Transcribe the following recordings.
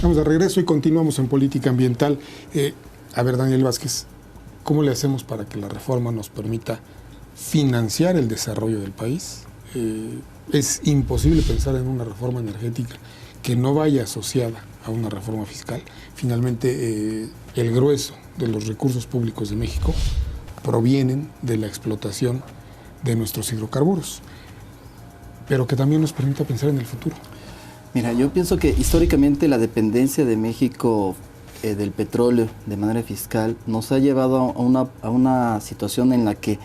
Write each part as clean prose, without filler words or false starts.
Estamos de regreso y continuamos en política ambiental. A ver, Daniel Vázquez, ¿cómo le hacemos para que la reforma nos permita financiar el desarrollo del país? Es imposible pensar en una reforma energética que no vaya asociada a una reforma fiscal. Finalmente, el grueso de los recursos públicos de México provienen de la explotación de nuestros hidrocarburos, pero que también nos permita pensar en el futuro. Mira, yo pienso que históricamente la dependencia de México del petróleo de manera fiscal nos ha llevado a una situación en la que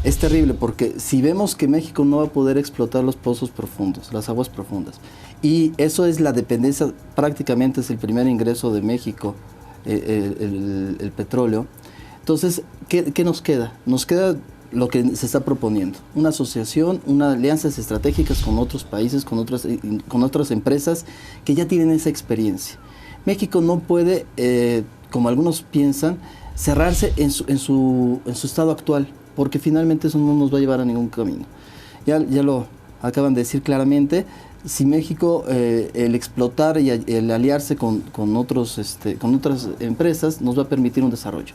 es terrible, porque si vemos que México no va a poder explotar los pozos profundos, las aguas profundas, y eso es la dependencia, prácticamente es el primer ingreso de México, el petróleo, entonces, ¿qué nos queda? Nos queda lo que se está proponiendo, una asociación, unas alianzas estratégicas con otros países, con otras empresas que ya tienen esa experiencia. México no puede, como algunos piensan, cerrarse en su estado actual, porque finalmente eso no nos va a llevar a ningún camino. Ya lo acaban de decir claramente, si México, el explotar y el aliarse con otras empresas, nos va a permitir un desarrollo.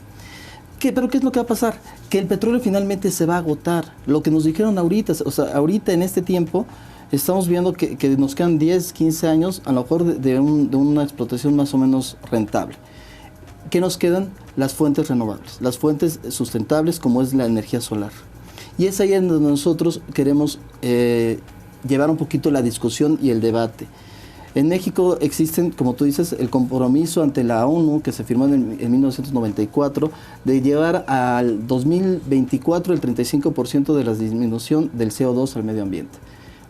¿Pero qué es lo que va a pasar? Que el petróleo finalmente se va a agotar. Lo que nos dijeron ahorita, o sea, ahorita en este tiempo, estamos viendo que nos quedan 10, 15 años, a lo mejor de una explotación más o menos rentable. ¿Qué nos quedan? Las fuentes renovables, las fuentes sustentables como es la energía solar. Y es ahí en donde nosotros queremos llevar un poquito la discusión y el debate. En México existen, como tú dices, el compromiso ante la ONU que se firmó en 1994 de llevar al 2024 el 35% de la disminución del CO2 al medio ambiente,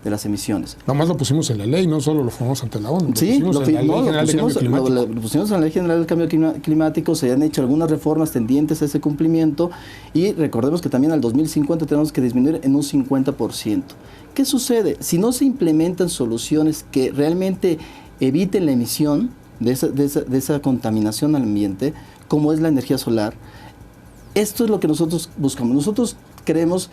de las emisiones. Nomás lo pusimos en la ley, no solo lo formamos ante la ONU. Sí, lo pusimos en la Ley General del Cambio Climático, se han hecho algunas reformas tendientes a ese cumplimiento y recordemos que también al 2050 tenemos que disminuir en un 50%. ¿Qué sucede? Si no se implementan soluciones que realmente eviten la emisión de esa contaminación al ambiente, como es la energía solar, esto es lo que nosotros buscamos. Nosotros creemos,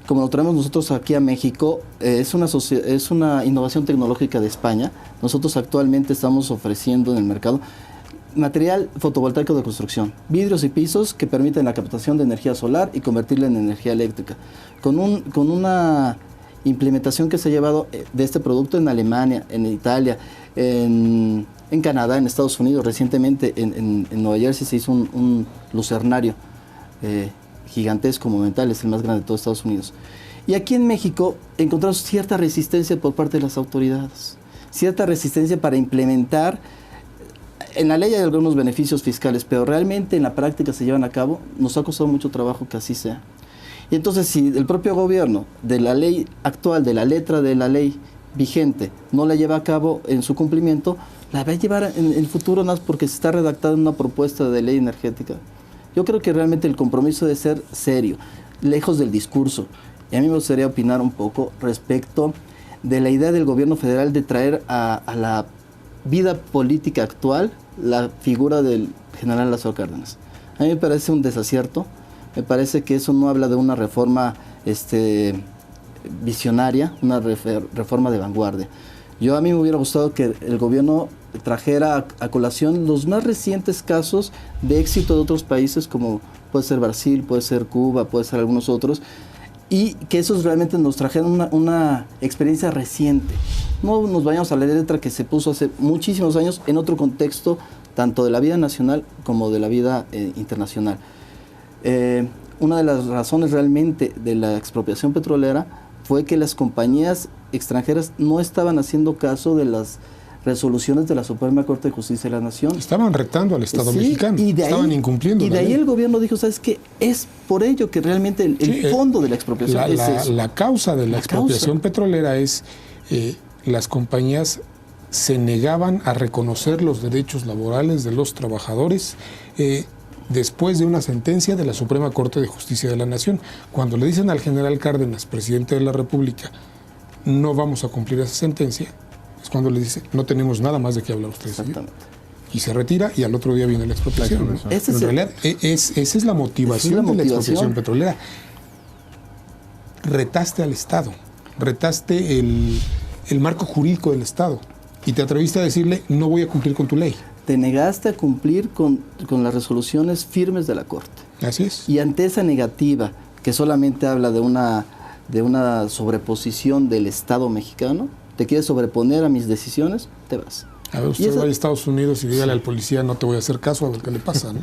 como lo traemos nosotros aquí a México, es una innovación tecnológica de España. Nosotros actualmente estamos ofreciendo en el mercado material fotovoltaico de construcción, vidrios y pisos que permiten la captación de energía solar y convertirla en energía eléctrica. Con una implementación que se ha llevado de este producto en Alemania, en Italia, en Canadá, en Estados Unidos. Recientemente en Nueva Jersey se hizo un lucernario gigantesco, monumental, es el más grande de todos Estados Unidos. Y aquí en México encontramos cierta resistencia por parte de las autoridades, cierta resistencia para implementar. En la ley hay algunos beneficios fiscales, pero realmente en la práctica se llevan a cabo. Nos ha costado mucho trabajo que así sea. Y entonces, si el propio gobierno de la ley actual, de la letra de la ley vigente, no la lleva a cabo en su cumplimiento, la va a llevar en el futuro más porque se está redactando una propuesta de ley energética. Yo creo que realmente el compromiso debe ser serio, lejos del discurso. Y a mí me gustaría opinar un poco respecto de la idea del gobierno federal de traer a la vida política actual la figura del general Lázaro Cárdenas. A mí me parece un desacierto. Me parece que eso no habla de una reforma visionaria, una reforma de vanguardia. A mí me hubiera gustado que el gobierno trajera a colación los más recientes casos de éxito de otros países, como puede ser Brasil, puede ser Cuba, puede ser algunos otros, y que esos realmente nos trajeran una experiencia reciente. No nos vayamos a la letra que se puso hace muchísimos años en otro contexto, tanto de la vida nacional como de la vida internacional. Una de las razones realmente de la expropiación petrolera fue que las compañías extranjeras no estaban haciendo caso de las resoluciones de la Suprema Corte de Justicia de la Nación. Estaban retando al Estado mexicano, estaban incumpliendo. Y de ahí el gobierno dijo, ¿sabes qué? Es por ello que realmente el fondo de la expropiación es eso. La causa de la expropiación petrolera es las compañías se negaban a reconocer los derechos laborales de los trabajadores después de una sentencia de la Suprema Corte de Justicia de la Nación. Cuando le dicen al general Cárdenas, presidente de la República, no vamos a cumplir esa sentencia, es cuando le dice, no tenemos nada más de qué hablar ustedes. Exactamente. Y se retira y al otro día viene la expropiación. ¿No? Esa es la motivación de la expropiación petrolera. Retaste al Estado, retaste el marco jurídico del Estado. y te atreviste a decirle, no voy a cumplir con tu ley. Te negaste a cumplir con las resoluciones firmes de la Corte. Así es. Y ante esa negativa, que solamente habla de una sobreposición del Estado mexicano, te quieres sobreponer a mis decisiones, te vas. A ver, usted vaya a Estados Unidos y dígale al policía, no te voy a hacer caso, a ver qué le pasa, ¿no?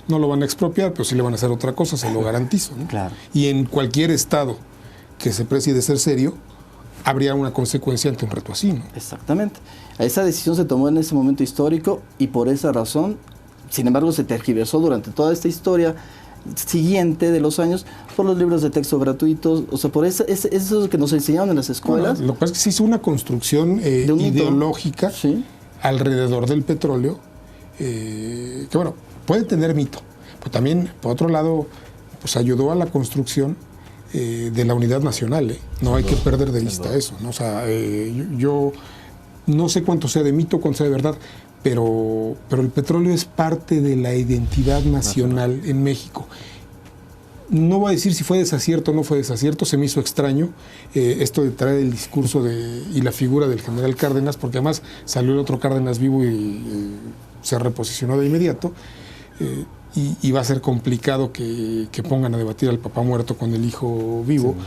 No lo van a expropiar, pero sí le van a hacer otra cosa, se lo garantizo, ¿no? Claro. Y en cualquier estado que se precie de ser serio, habría una consecuencia ante un reto así, ¿no? Exactamente. Esa decisión se tomó en ese momento histórico y por esa razón, sin embargo, se tergiversó durante toda esta historia siguiente de los años por los libros de texto gratuitos, o sea, por eso que nos enseñaron en las escuelas. Bueno, lo que pasa es que se hizo una construcción ideológica, ¿sí?, alrededor del petróleo, que bueno, puede tener mito, pero también, por otro lado, pues ayudó a la construcción de la unidad nacional, ¿eh? No hay que perder de vista eso, ¿no? O sea, yo no sé cuánto sea de mito, cuánto sea de verdad, pero el petróleo es parte de la identidad nacional en México. No voy a decir si fue desacierto o no fue desacierto, se me hizo extraño esto de traer el discurso y la figura del general Cárdenas, porque además salió el otro Cárdenas vivo y se reposicionó de inmediato, y va a ser complicado que pongan a debatir al papá muerto con el hijo vivo. Sí.